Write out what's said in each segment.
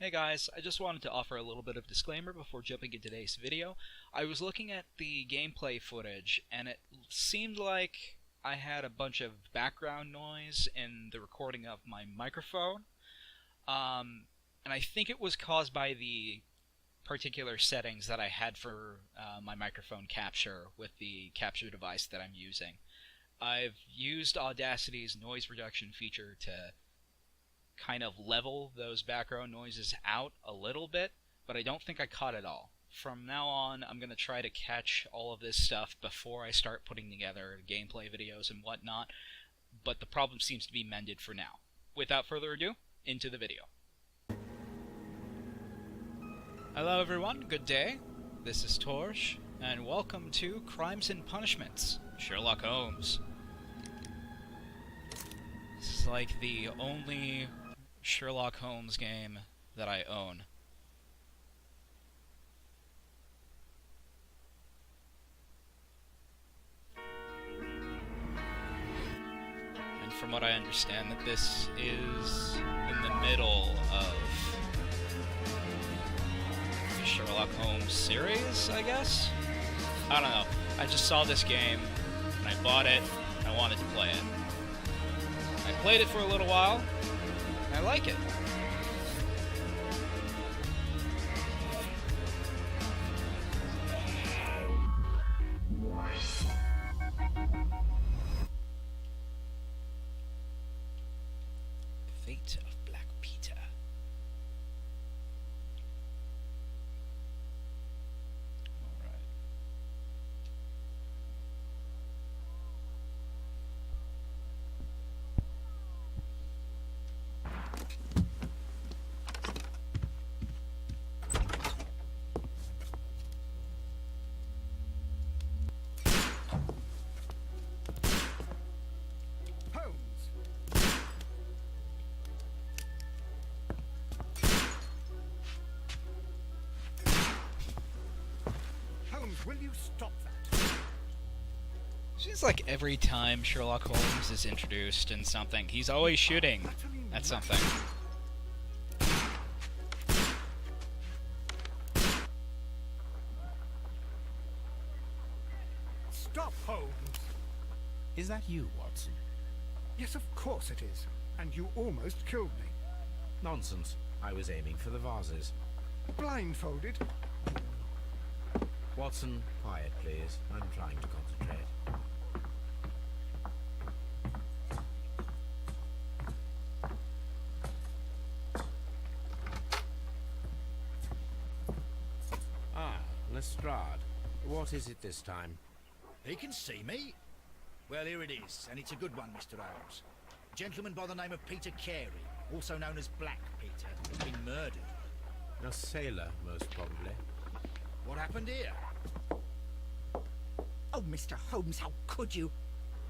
Hey guys, I just wanted to offer a little bit of disclaimer before jumping into today's video. I was looking at the gameplay footage and it seemed like I had a bunch of background noise in the recording of my microphone. And I think it was caused by the particular settings that I had for my microphone capture with the capture device that I'm using. I've used Audacity's noise reduction feature to kind of level those background noises out a little bit, but I don't think I caught it all. From now on, I'm going to try to catch all of this stuff before I start putting together gameplay videos and whatnot, but the problem seems to be mended for now. Without further ado, into the video. Hello everyone, good day. This is Torge, and welcome to Crimes and Punishments, Sherlock Holmes. This is like the only Sherlock Holmes game that I own. And from what I understand, that this is in the middle of the Sherlock Holmes series, I guess? I don't know. I just saw this game, and I bought it, and I wanted to play it. I played it for a little while, and I like it. Fate of Black Peter. Alright. Will you stop that? Seems like every time Sherlock Holmes is introduced in something, he's always shooting at something. Stop, Holmes! Is that you, Watson? Yes, of course it is. And you almost killed me. Nonsense. I was aiming for the vases. Blindfolded? Watson, quiet, please. I'm trying to concentrate. Ah, Lestrade. What is it this time? He can see me. Well, here it is, and it's a good one, Mr. Holmes. A gentleman by the name of Peter Carey, also known as Black Peter, has been murdered. A sailor, most probably. What happened here? Oh, Mr. Holmes, how could you?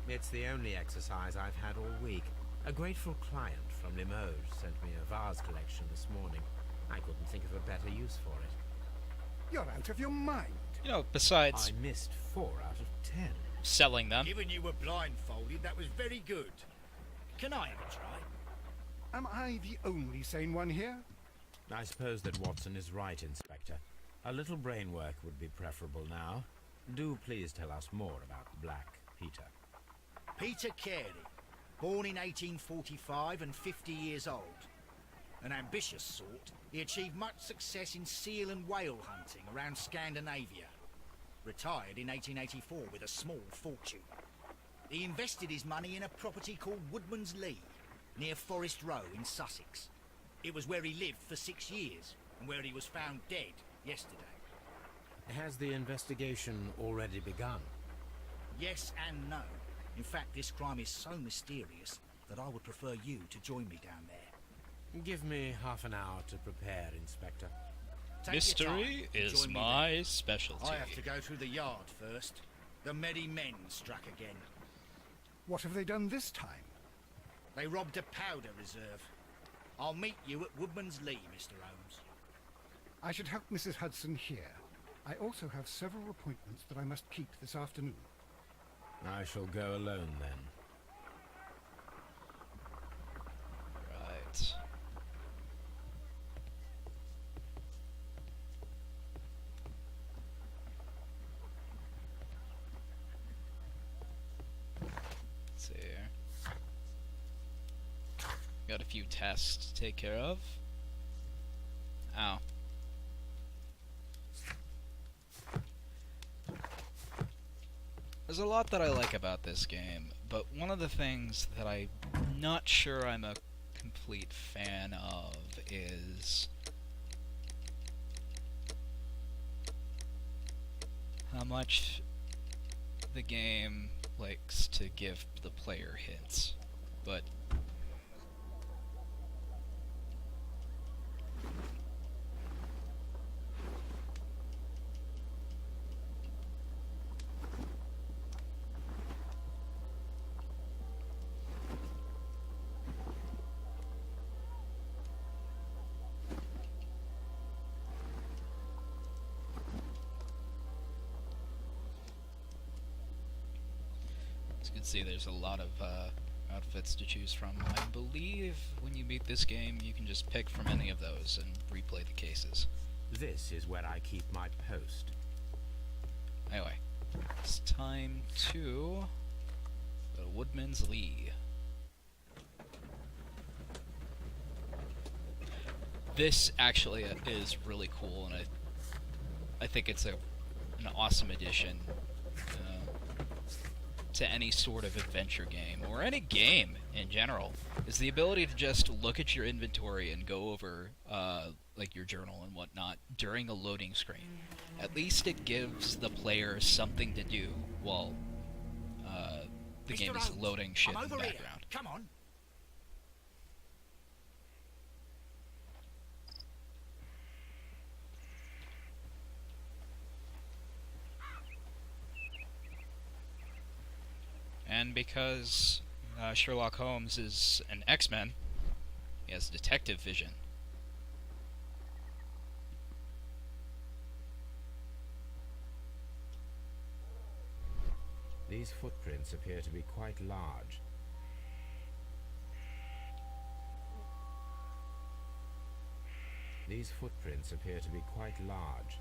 It's the only exercise I've had all week. A grateful client from Limoges sent me a vase collection this morning. I couldn't think of a better use for it. You're out of your mind. You know, besides I missed 4 out of 10. selling them. Given you were blindfolded, that was very good. Can I have a try? Am I the only sane one here? I suppose that Watson is right, Inspector. A little brain work would be preferable now. Do please tell us more about Black Peter. Peter Carey, born in 1845 and 50 years old. An ambitious sort, he achieved much success in seal and whale hunting around Scandinavia. Retired in 1884 with a small fortune. He invested his money in a property called Woodman's Lee, near Forest Row in Sussex. It was where he lived for 6 years, and where he was found dead yesterday. Has the investigation already begun? Yes and no. In fact, this crime is so mysterious that I would prefer you to join me down there. Give me half an hour to prepare, Inspector. Take your Mystery time and is join me my there. specialty. I have to go through the yard first. The merry men struck again. What have they done this time? They robbed a powder reserve. I'll meet you at Woodman's Lee, Mr. Holmes. I should help Mrs. Hudson here. I also have several appointments that I must keep this afternoon. I shall go alone then. Right. Got a few tasks to take care of. Ow. There's a lot that I like about this game, but one of the things that I'm not sure I'm a complete fan of is how much the game likes to give the player hints. But as you can see, there's a lot of outfits to choose from. I believe when you beat this game, you can just pick from any of those and replay the cases. This is where I keep my post. Anyway, it's time to go to Woodman's Lee. This actually is really cool, and I think it's an awesome addition to any sort of adventure game, or any game in general, is the ability to just look at your inventory and go over like your journal and whatnot during a loading screen. At least it gives the player something to do while the game is loading shit in the background. Come on. And because Sherlock Holmes is an X-Men, he has detective vision. These footprints appear to be quite large. These footprints appear to be quite large.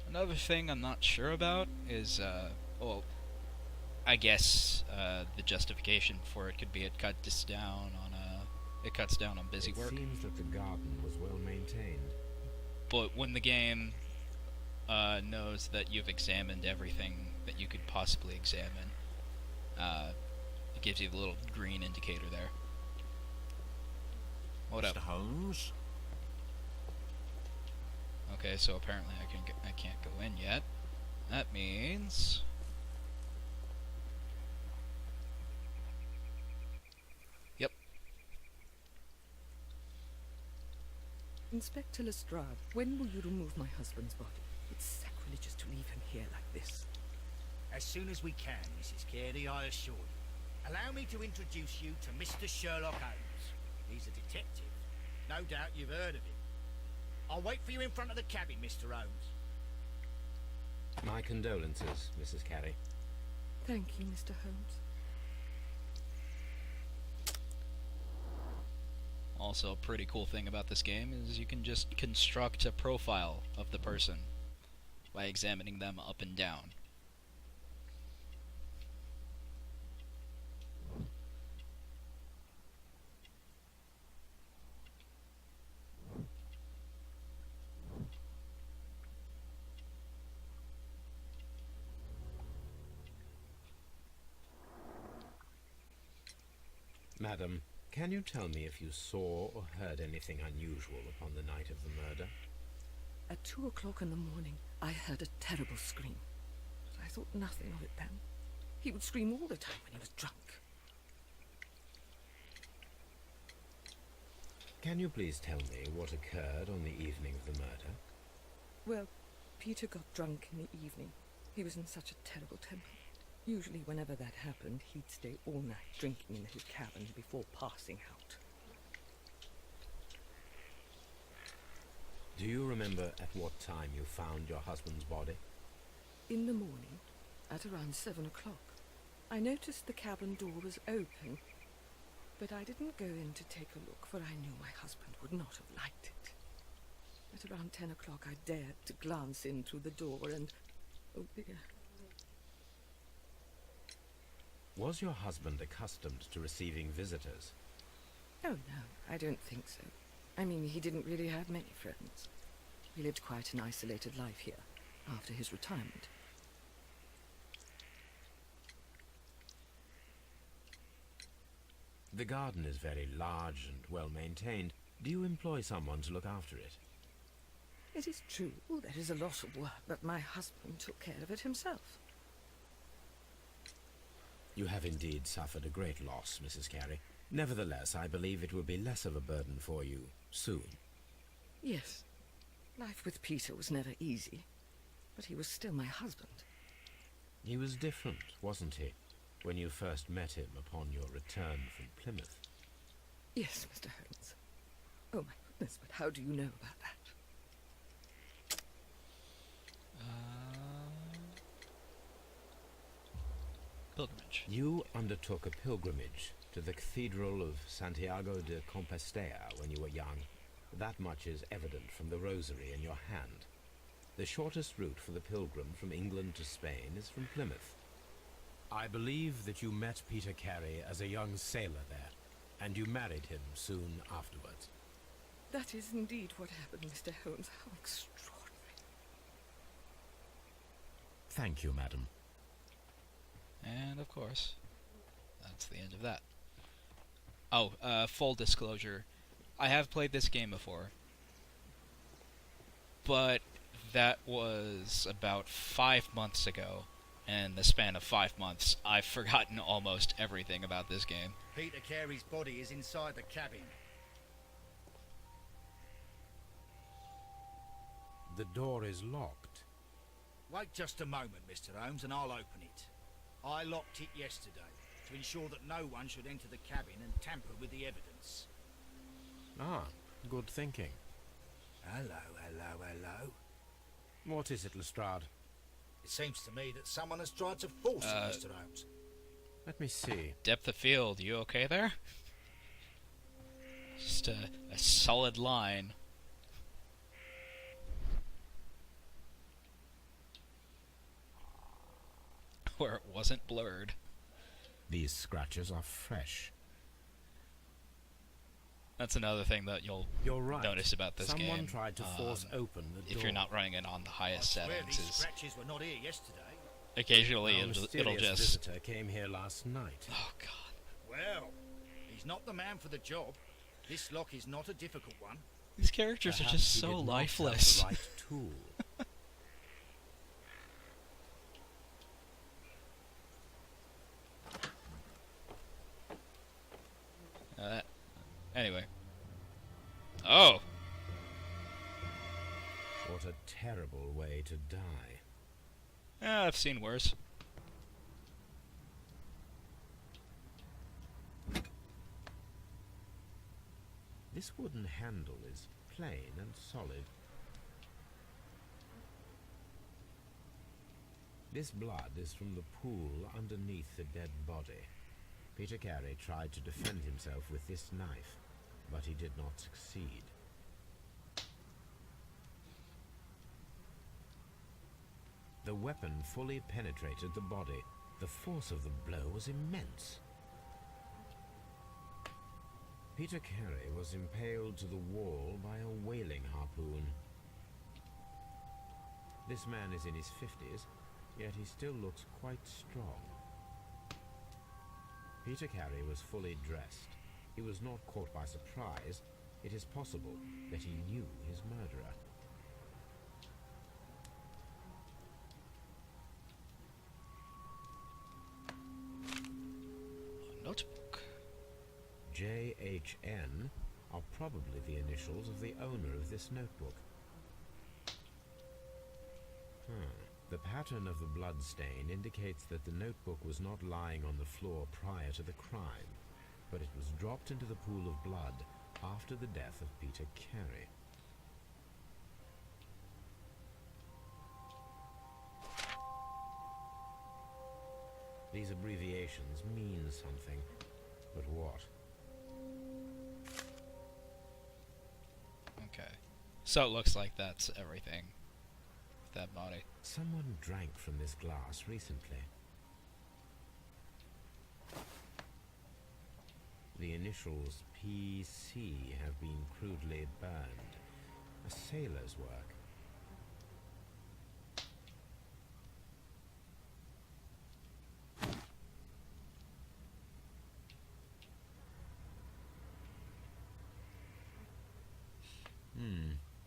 Another thing I'm not sure about is, well, I guess the justification for it could be it cuts down on busy work. It seems that the garden was well maintained. But when the game knows that you've examined everything that you could possibly examine, it gives you the little green indicator there. What up? Mr. Holmes? Okay, so apparently I can't go in yet. That means yep. Inspector Lestrade, when will you remove my husband's body? It's sacrilegious to leave him here like this. As soon as we can, Mrs. Carey, I assure you. Allow me to introduce you to Mr. Sherlock Holmes. He's a detective. No doubt you've heard of him. I'll wait for you in front of the cabin, Mr. Holmes. My condolences, Mrs. Carey. Thank you, Mr. Holmes. Also, a pretty cool thing about this game is you can just construct a profile of the person by examining them up and down. Madam, can you tell me if you saw or heard anything unusual upon the night of the murder? At 2 o'clock in the morning, I heard a terrible scream. But I thought nothing of it then. He would scream all the time when he was drunk. Can you please tell me what occurred on the evening of the murder? Well, Peter got drunk in the evening. He was in such a terrible temper. Usually whenever that happened, he'd stay all night drinking in his cabin before passing out. Do you remember at what time you found your husband's body? In the morning, at around 7 o'clock, I noticed the cabin door was open, but I didn't go in to take a look, for I knew my husband would not have liked it. At around 10 o'clock, I dared to glance in through the door and... oh dear. Was your husband accustomed to receiving visitors? Oh, no, I don't think so. I mean, he didn't really have many friends. He lived quite an isolated life here, after his retirement. The garden is very large and well-maintained. Do you employ someone to look after it? It is true, there is a lot of work, but my husband took care of it himself. You have indeed suffered a great loss, Mrs. Carey. Nevertheless, I believe it will be less of a burden for you soon. Yes. Life with Peter was never easy, but he was still my husband. He was different, wasn't he, when you first met him upon your return from Plymouth? Yes, Mr. Holmes. Oh, my goodness, but how do you know about that? Pilgrimage. You undertook a pilgrimage to the Cathedral of Santiago de Compostela when you were young. That much is evident from the rosary in your hand. The shortest route for the pilgrim from England to Spain is from Plymouth. I believe that you met Peter Carey as a young sailor there, and you married him soon afterwards. That is indeed what happened, Mr. Holmes. How extraordinary. Thank you, madam. And of course, that's the end of that. Oh, full disclosure. I have played this game before, but that was about 5 months ago, and in the span of 5 months, I've forgotten almost everything about this game. Peter Carey's body is inside the cabin. The door is locked. Wait just a moment, Mr. Holmes, and I'll open it. I locked it yesterday to ensure that no one should enter the cabin and tamper with the evidence. Ah, good thinking. Hello, hello, hello. What is it, Lestrade? It seems to me that someone has tried to force it, Mr. Holmes. Let me see. Depth of field, you okay there? Just a solid line. Where it wasn't blurred. These scratches are fresh. That's another thing that you'll You're right. notice about this game. Someone tried to force open the door. If you're not running it on the highest I swear settings, these is scratches were not here yesterday. occasionally Our it'll mysterious just... visitor came here last night. Oh god. Well, he's not the man for the job. This lock is not a difficult one. These characters are Perhaps just he so did not have lifeless. the right tool. Anyway. Oh! What a terrible way to die. I've seen worse. This wooden handle is plain and solid. This blood is from the pool underneath the dead body. Peter Carey tried to defend himself with this knife, but he did not succeed. The weapon fully penetrated the body. The force of the blow was immense. Peter Carey was impaled to the wall by a whaling harpoon. This man is in his 50s, yet he still looks quite strong. Peter Carey was fully dressed. He was not caught by surprise. It is possible that he knew his murderer. A notebook. JHN are probably the initials of the owner of this notebook. The pattern of the blood stain indicates that the notebook was not lying on the floor prior to the crime, but it was dropped into the pool of blood after the death of Peter Carey. These abbreviations mean something, but what? Okay. So it looks like that's everything. That body. Someone drank from this glass recently. the initials PC have been crudely burned. A sailor's work.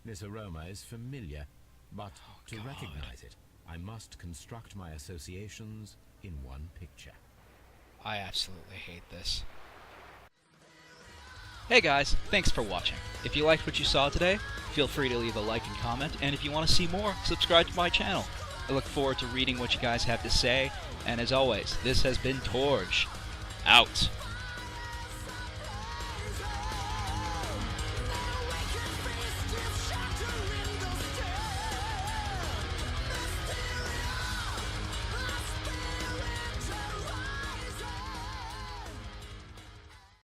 This aroma is familiar, but to God. recognize it, I must construct my associations in one picture. I absolutely hate this. Hey guys, thanks for watching. If you liked what you saw today, feel free to leave a like and comment, and if you want to see more, subscribe to my channel. I look forward to reading what you guys have to say, and as always, this has been Torge. Out.